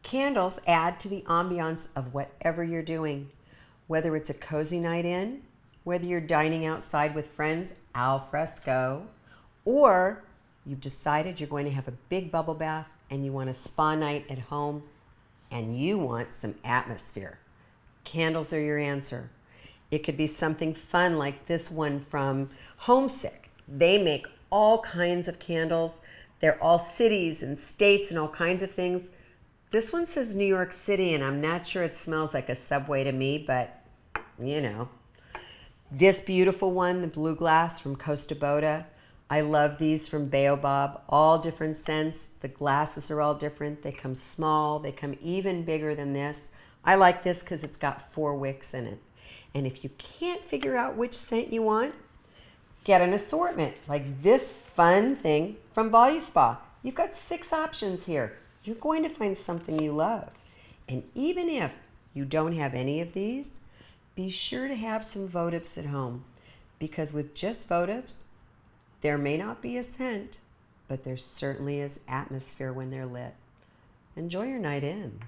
Candles add to the ambiance of whatever you're doing, whether it's a cozy night in, whether you're dining outside with friends al fresco, or you've decided you're going to have a big bubble bath and you want a spa night at home and you want some atmosphere. Candles are your answer. It could be something fun like this one from Homesick. They make all kinds of candles. They're all cities and states and all kinds of things. This one says New York City, and I'm not sure it smells like a subway to me, but you know. This beautiful one, the blue glass from Costa Boda. I love these from Baobab, all different scents. The glasses are all different. They come small, they come even bigger than this. I like this because it's got 4 wicks in it. And if you can't figure out which scent you want, get an assortment like this fun thing from Voluspa. You've got 6 options here. You're going to find something you love. And even if you don't have any of these, be sure to have some votives at home, because with just votives, there may not be a scent, but there certainly is atmosphere when they're lit. Enjoy your night in.